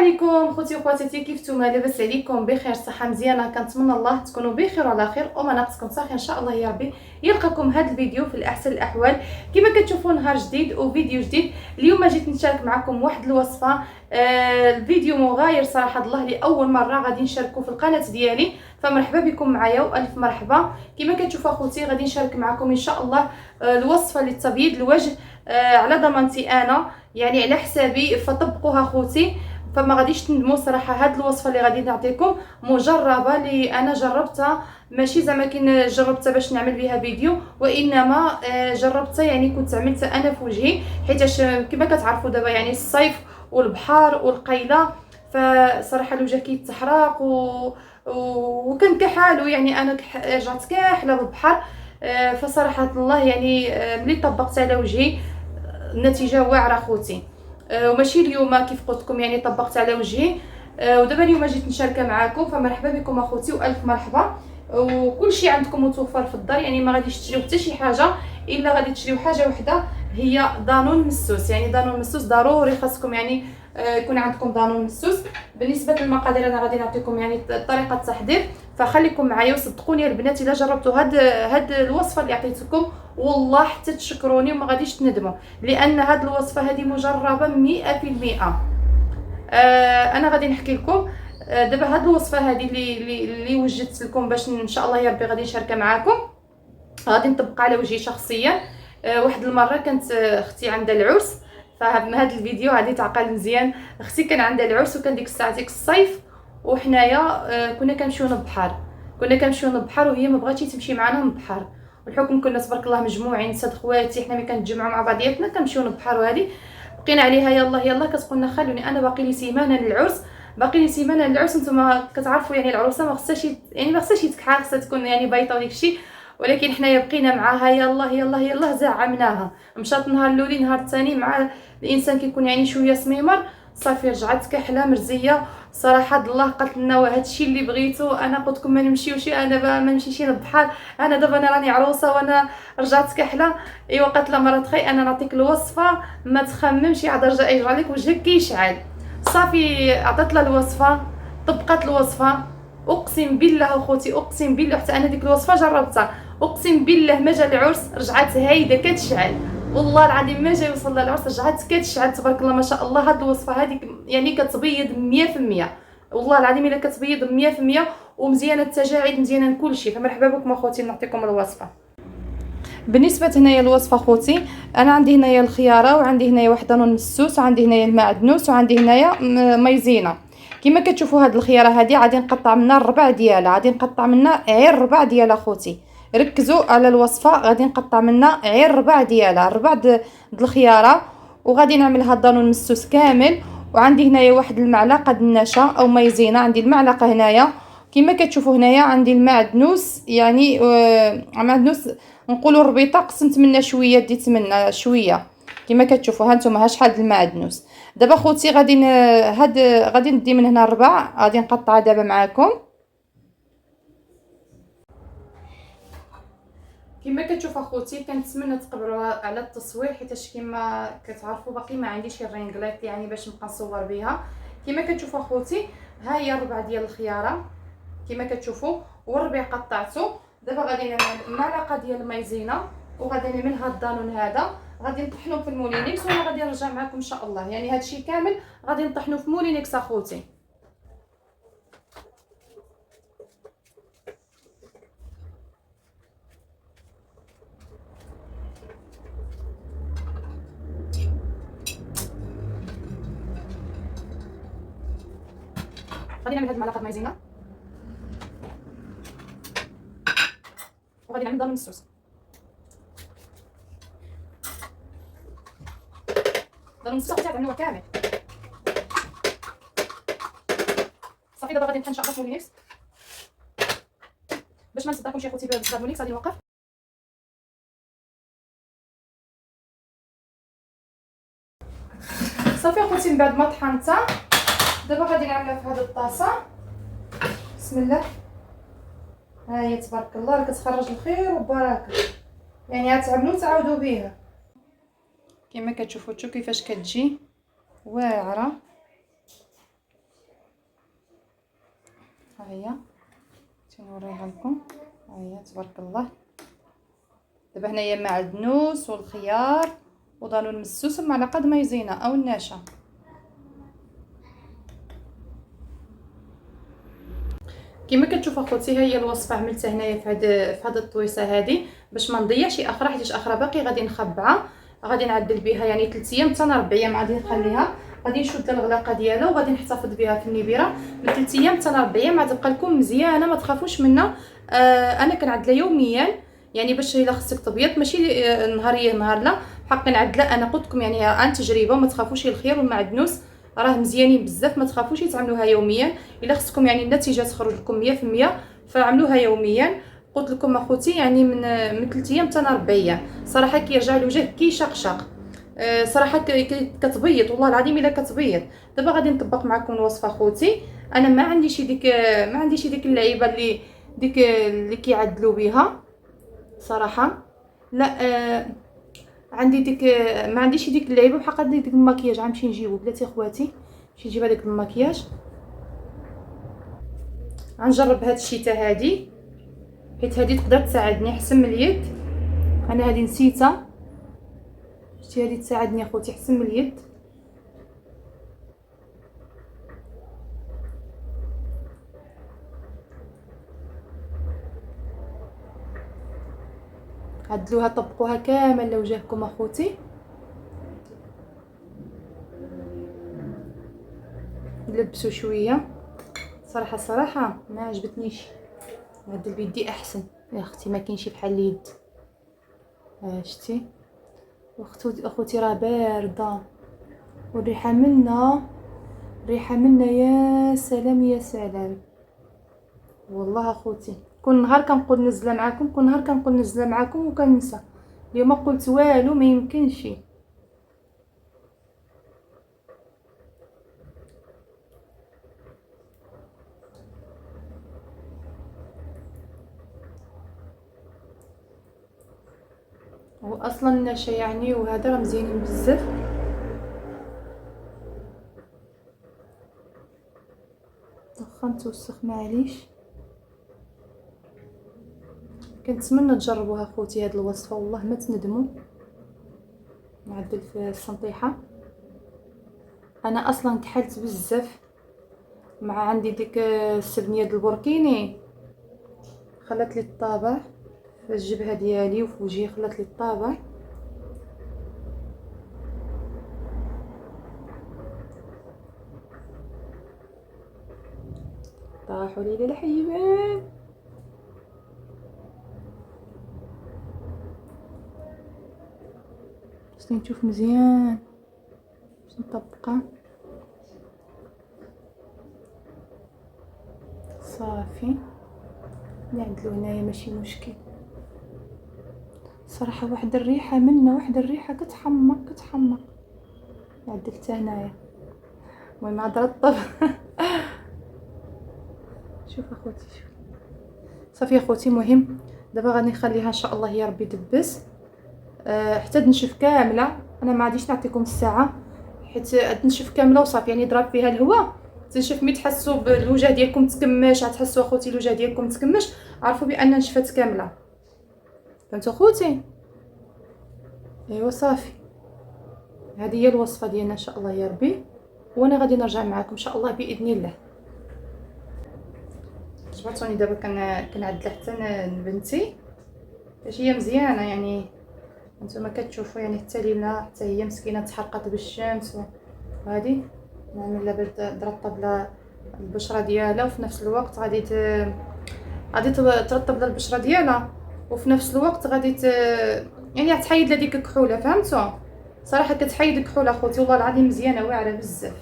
عليكم خوتي وخواتاتي، كيف نتوما؟ لاباس عليكم؟ بخير، صحه مزيانه، كنتمنى الله تكونوا بخير وعلى خير وما ناقصكم صافي ان شاء الله يا ربي. يلقاكم هذا الفيديو في الاحسن الاحوال. كما كتشوفوا نهار جديد وفيديو جديد. اليوم جيت نشارك معكم واحد الوصفه. الفيديو مغاير صراحه الله، لاول مره غادي نشاركه في القناه ديالي، فمرحبا بكم معايا والف مرحبا. كما كتشوفوا اخوتي غادي نشارك معكم ان شاء الله الوصفه لتبييض الوجه على ضمانتي انا، يعني على حسابي، فطبقوها خوتي، فما غاديش تندموا صراحه. هاد الوصفه اللي غادي نعطيكم مجربه، اللي انا جربتها، ماشي زعما كي جربتها باش نعمل بها فيديو، وانما جربتها يعني كنت عملتها انا في وجهي، حيتاش كما كتعرفوا دابا يعني الصيف والبحر والقيله، فصراحه الوجه كيتحرق وكان كحالو، يعني انا رجعت كاحله بالبحر. فصراحه الله يعني ملي طبقت على وجهي النتيجه واعره خوتي. وماشي اليوم كيف قلت لكم يعني طبقت على وجهي، ودابا اليوم جيت نشاركها معكم، فمرحبا بكم اخوتي والف مرحبا. وكل شيء عندكم متوفر في الدار، يعني ما غاديش تشريو حتى شي حاجه الا غادي تشريو حاجه وحده، هي دانون مسوس. يعني دانون مسوس ضروري خاصكم يعني يكون عندكم دانون مسوس. بالنسبه للمقادير انا غادي نعطيكم يعني طريقه التحضير، فخليكم معايا وصدقوني البنات الا جربتوا هاد الوصفه اللي عطيتكم والله حتى تشكروني وما غاديش تندموا، لان هاد الوصفه هذه مجربه 100%. انا غادي نحكي لكم دابا هاد الوصفه هذه اللي وجدت لكم باش ان شاء الله يا ربي غادي نشاركها معكم، غادي نطبق على وجهي شخصيا. واحد المره كانت اختي عندها العرس، فهذا الفيديو غادي تعقل مزيان. اختي كان عندها العرس وكان ديك الساعه ديك الصيف، وحنايا كنا كنمشيو للبحر، وهي ما بغاتش تمشي معنا للبحر. والحكم كنا تبارك الله مجموعين ساد خواتي، حنا ملي كنتجمعوا مع بعضياتنا كنمشيو للبحر، وهذه بقينا عليها يلا كتقولنا خلوني انا باقي لي سيمانه للعرس، نتوما كتعرفوا يعني العروسه ما خصهاش يتكحل، خصها تكون يعني بايطه وداك الشيء، ولكن حنايا بقينا معاها يلا زعمناها. مشات نهار الاولي، نهار الثاني مع الانسان كيكون يعني شويه سميمر، صافي رجعت كحله مرزيه. صراحه الله قالت لنا هادشي اللي بغيتو، انا قلت لكم ما نمشيوش، انا دابا ما نمشيش للبحر، انا دابا انا راني عروسه وانا رجعت كحله. ايوا قالت لها مرات خي انا نعطيك الوصفه ما تخممش، عاد رجع يجرى لك وجهك كيشعل. صافي عطات لها الوصفه، طبقت الوصفه، اقسم بالله اخوتي، اقسم بالله حتى انا ديك الوصفه جربتها، اقسم بالله ما جا العرس رجعت هايده كتشعل، والله العظيم ما جا يوصل لها العرس رجعت كتشعل تبارك الله ما شاء الله. هاد الوصفه هذيك يعني كتبيض 100%، والله العظيم الا كتبيض 100%، ومزيانه التجاعيد، مزيانه كلشي. فمرحبا بكم اخوتي، نعطيكم الوصفه. بالنسبه هنايا الوصفه خوتي، انا عندي هنايا الخياره، وعندي هنايا واحد دانون مسوس، وعندي هنايا المعدنوس، وعندي هنايا مايزينا. كما كتشوفوا هاد الخياره هذه غادي نقطع منها الربع ديالها، غادي نقطع منها غير الربع ديالها خوتي، ركزوا على الوصفه، غادي نقطع منها غير الربع ديالها، الربع د الخياره، وغادي نعمل هاد الدانون مسوس كامل. وعندي هنايا واحد المعلقه د النشا او مايزينا، عندي المعلقه هنايا. كما كتشوفوا هنايا عندي المعدنوس، يعني معدنوس نقولوا الربيطه، قسمت منها شويه، ديت منها شويه كما كتشوفوا. ها نتوما ها شحال د المعدنوس. دابا خوتي غادي ندي من هنا الربع، غادي نقطع دابا معاكم. كما كتشوفوا اخوتي كنتمنى تقبلوا على التصوير، حيت كما كتعرفوا باقي ما عنديش الرينغليت يعني باش نبقى نصور بها. كما كتشوفوا اخوتي ها هي الربع ديال الخياره كما كتشوفوا، والربيع قطعته. دابا غادي نعمل معلقه ديال المايزينا، وغادي نعمل هاد الدانون هذا، غادي نطحنوه في المولينيكس، وانا غادي نرجع معكم ان شاء الله. يعني هادشي كامل غادي نطحنوه في مولينيكس اخوتي. غادي نعمل هاد المعلقه مايزينا، وغادي نعمل دانون مسوس. دانون مسوس تعملوه كامل. صافي دابا غادي نطحن ان شاء الله في مولينيكس باش ما نصدعكمش يا خوتي بزاف. مولينيكس غادي نوقف. صافي اخوتي من بعد ما طحنتها دابا غادي نعملها في هذه الطاسه. بسم الله، ها هي تبارك الله كتخرج الخير وبركه، يعني غتعملوا تعاودوا بها. كما كتشوفوا كيفاش كتجي واعره. ها هي تنوريها لكم. ها هي تبارك الله. دابا هنايا معدنوس والخيار وضانون مسوس ومعلقه د مايزينا او النشا. كما كتشوف اخوتي ها هي الوصفه عملتها هنايا في هاد الطويصه هذه باش ما نضيعش اخرى، حيت اخرى باقي غادي نخبعها، غادي نعدل بها يعني 3 ايام حتى 4 ايام غادي نخليها، غادي نشد الغلاقه ديالها وغادي نحتفظ بها في النبيره من 3 ايام حتى 4 ايام، غتبقى لكم مزيانه ما تخافوش منها. انا كنعدلها يوميا يعني باش الا خصك تبيض ماشي نهاريه نهار لا، بحق كنعدلها انا قلت لكم يعني عن تجربه، وما تخافوش. الخيار والمعدنوس راه مزيانين بزاف، ما تخافوش تعملوها يوميا. الا خصكم يعني النتيجه تخرج لكم 100% فعملوها يوميا. قلت لكم اخوتي يعني من 3 ايام حتى 4 ايام صراحه كيرجع الوجه كيشقشق. صراحه كتبيض والله العظيم الا كتبيض. دابا غادي نطبق معكم الوصفه اخوتي. انا ما عنديش ديك اللعيبه اللي كيعدلوا بها صراحه، لا. عندي ديك ما عنديش ديك اللعيبه بحال هكا ديك المكياج. غنمشي نجيبو بلاتي اخواتي، نمشي نجيب هذاك المكياج. غنجرب هاد الشيته هادي حيت هادي تقدر تساعدني احسن من اليد. انا هادي نسيتها، شتي هادي تساعدني اخوتي احسن من اليد. عدلوها طبقوها كامل لوجهكم اخوتي. لبسوا شويه صراحه ما عجبتنيش، نعدل بيدي احسن يا اختي، ما كاينش بحال اليد. شتي اخوتي راه بارده والريحه منا يا سلام يا سلام والله اخوتي. كل نهار كنقول نزله معاكم وكننسى. اليوم قلت والو ما يمكنش. هو اصلا النشا يعني وهذا راه مزيانين بزاف. واخا نتوسخ معليش. كنتمنى تجربوها اخوتي هاد الوصفه والله ما تندموا. نعدل في السنطيحه. انا اصلا كحلت بزاف مع عندي ديك السبنيه د البوركيني، خلات لي الطابع في الجبهه ديالي وفي وجهي، خلات لي الطابع. طاحوا لي الحيوان. باش نشوف مزيان باش نطبقها صافي. نعدلو هنايا ماشي مشكل صراحه. واحد الريحه كتحمق. عدلت هنايا المهم عاد رطب. شوف اخوتي شوف صافي اخوتي. مهم دابا غادي نخليها ان شاء الله يا ربي دبس حتى تنشف كامله. انا ما غاديش نعطيكم الساعه حيت تنشف كامله وصافي، يعني ضرب فيها الهواء تنشف. ملي تحسوا بالوجه ديالكم تكمش، غتحسوا اخوتي الوجه ديالكم تكمش، عرفوا بان نشفت كامله. فهمتوا اخوتي؟ ايوا صافي. هذه هي الوصفه ديالنا ان شاء الله يا ربي، وانا غادي نرجع معكم ان شاء الله باذن الله. جبرتوني دابا كنعدل حتى لبنتي باش هي مزيانه. يعني نتوما كتشوفوا يعني حتى لينا حتى هي مسكينه تحرقت بالشمس، وهذه نعمل لها ترطب لها البشره ديالها، وفي نفس الوقت غادي ترطب لها البشره ديالها، وفي نفس الوقت غادي يعني غتحيد لها ديك الكحوله. فهمتوا؟ صراحه كتحيد الكحوله اخوتي والله العظيم مزيانه واعره بزاف،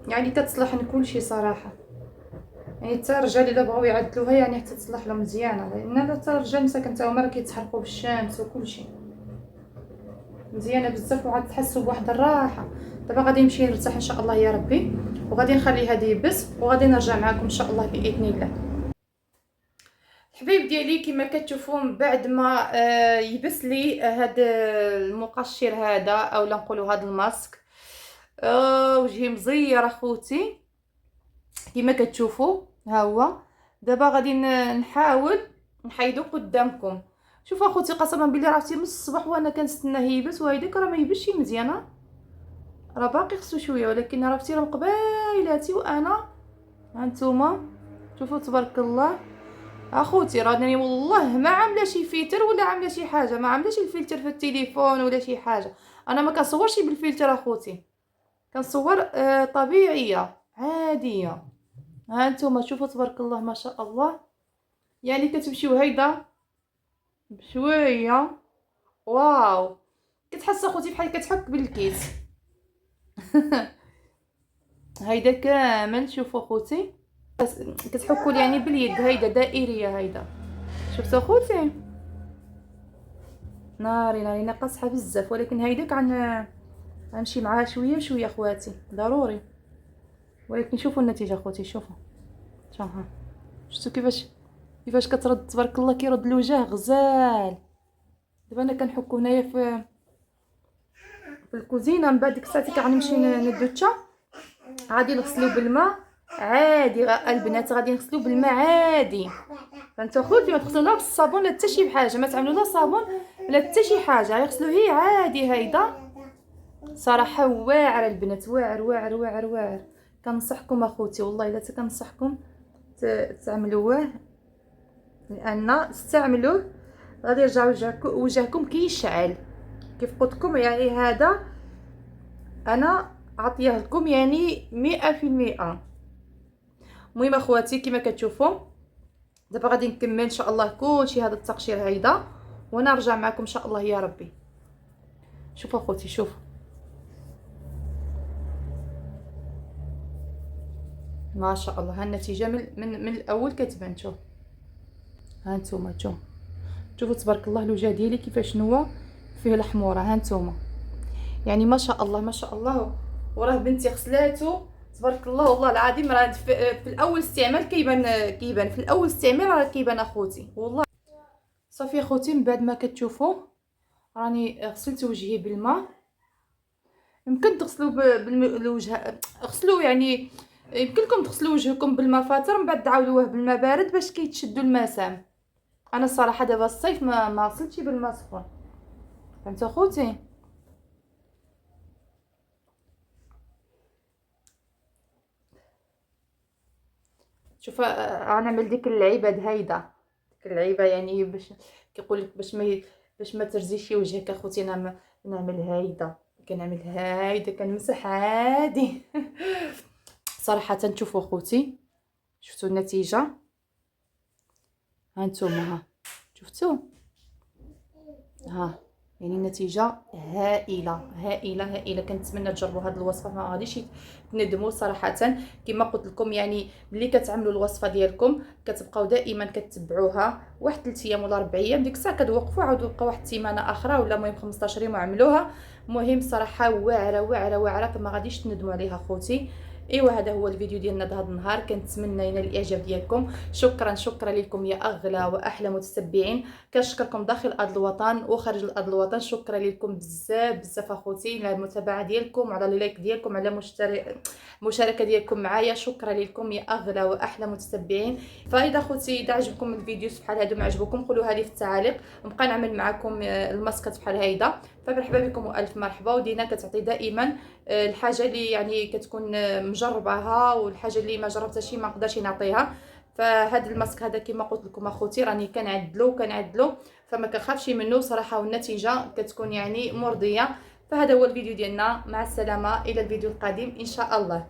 يعني كتصلح لكلشي صراحه. يعني حتى الرجال الا بغاو يعدلوها يعني حتى تصلح لهم مزيانه، لان حتى الرجال مساكن تا هما راه كيتحرقوا بالشمس وكلشي. مزيانه بزاف وغادي تحسوا بواحد الراحه. دابا غادي نمشي نرتاح ان شاء الله يا ربي، وغادي نخلي هذه يبس وغادي نرجع معكم ان شاء الله باذن الله. الحبايب ديالي كما كتشوفوا من بعد ما يبس لي هذا المقشر هذا اولا نقولوا هذا الماسك، وجهي مزير اخوتي كما كتشوفوا ها هو. دابا غادي نحاول نحيدو قدامكم. شوفوا اخوتي قسما بالله عرفتي من الصباح وانا كنستناه ييبس، وهيداك راه ما يبسش مزيانه، راه باقي خصو شويه، ولكن عرفتي راه قبايلاتي وانا. هانتوما شوفوا تبارك الله اخوتي، راني والله ما عامله شي فلتر ولا عامله شي حاجه، ما عاملاش الفلتر في التليفون ولا شي حاجه. انا ما كنصورش بالفلتر اخوتي، كنصور طبيعيه عاديه. ها انتم شوفوا تبارك الله ما شاء الله، يعني كتمشيو هيدا بشويه. واو، كتحس اخوتي بحال كتحك بالكيس. هيدا كامل شوفوا اخوتي كتحكوا يعني باليد، هيدا دائريه هيدا. شفتوا اخوتي ناري ناري ناقصها بزاف، ولكن هيداك غنمشي معاها شويه شويه اخواتي ضروري. ولكن شوفوا النتيجه اخوتي، شوفوا ها، شفتوا كيفاش كترد تبارك الله، كيرد الوجه غزال. دابا انا كنحكو هنايا في الكوزينه، من بعد ديك الساعه كنمشي ندوتشا، غادي نغسلو بالماء عادي. البنات غادي نغسلو بالماء عادي، فانتو خوتي ما تغسلوها بالصابون لا حتى شي حاجه، ما تعملوا لا صابون لا حتى شي حاجه، غيغسلو هي عادي. هيدا صراحه واعر البنات، واعر واعر واعر واعر. كنصحكم اخوتي والله الا كنصحكم تعملوه، لان استعملوه غادي يرجع وجهكم كيشعل كيف قلت لكم. يعني هذا انا عطيه لكم يعني 100%. المهم اخواتي كما كتشوفوا دابا غادي نكمل ان شاء الله كلشي هذا التقشير هيدا، وانا نرجع معكم ان شاء الله يا ربي. شوفوا اخوتي شوفوا ما شاء الله، ها النتيجه من الاول كتبان. شوف ها نتوما شوفوا تبارك الله الوجه ديالي كيفاش هو فيه الحموره. ها نتوما يعني ما شاء الله ما شاء الله. وراه بنتي غسلاتو تبارك الله والله العظيم، راه في الاول استعمال كيبان في الاول استعمال راه كيبان اخوتي والله. صافي اخوتي من بعد ما كتشوفوا راني غسلت وجهي بالماء. يمكن تغسلوا بالوجه، غسلوا يعني يمكن لكم تغسلوا وجهكم بالماء فاتر، من بعد تعاودوه بالماء بارد باش كيتشدوا المسام. انا الصراحه دابا الصيف ما غسلتش بالماء سخون، فهمت اخوتي. شوف غنعمل ديك العباد هيدا، ديك العيبه يعني باش كيقول لك باش ما ترزيش وجهك اخوتي. انا نعمل هيدا، كنعمل هيدا كنمسح عادي. صراحه تشوفوا اخوتي شفتوا النتيجه، ها نتوما ها شفتوا ها، يعني النتيجه هائله هائله هائله. كنتمنى تجربوا هذه الوصفه، ما غاديش تندموا صراحه. كما قلت لكم يعني ملي كتعملوا الوصفه ديالكم كتبقاو دائما كتبعوها واحد 3 ايام ولا 4 ايام، ديك الساعه كتوقفوا عاودوا بقى واحد السيمانه اخرى ولا المهم 15 يوم وعملوها. المهم صراحه واعره واعره واعره، فما غاديش تندموا عليها خوتي. ايوا هذا هو الفيديو ديالنا هذا النهار، كنتمنى ينال الاعجاب ديالكم. شكرا لكم يا اغلى واحلى متتبعين، كنشكركم داخل ارض الوطن وخارج ارض الوطن. شكرا لكم بزاف بزاف اخوتي على المتابعه ديالكم، على اللايك ديالكم، على المشاركه ديالكم معايا. شكرا لكم يا اغلى واحلى متتبعين. فاذا اخوتي اذا عجبكم الفيديو بحال هادو ما عجبكم قولوها لي في التعاليق، نبقى نعمل معكم الماسكات بحال هيدا. فمرحبا بكم والف مرحبا. ودينا كتعطي دائما الحاجه اللي يعني كتكون مجرباها، والحاجه اللي ما جربتهاش ما نقدرش نعطيها. فهاد الماسك هذا كما قلت لكم اخوتي راني كنعدلو فما كنخافش منه صراحه، والنتيجه كتكون يعني مرضيه. فهذا هو الفيديو ديالنا، مع السلامه الى الفيديو القادم ان شاء الله.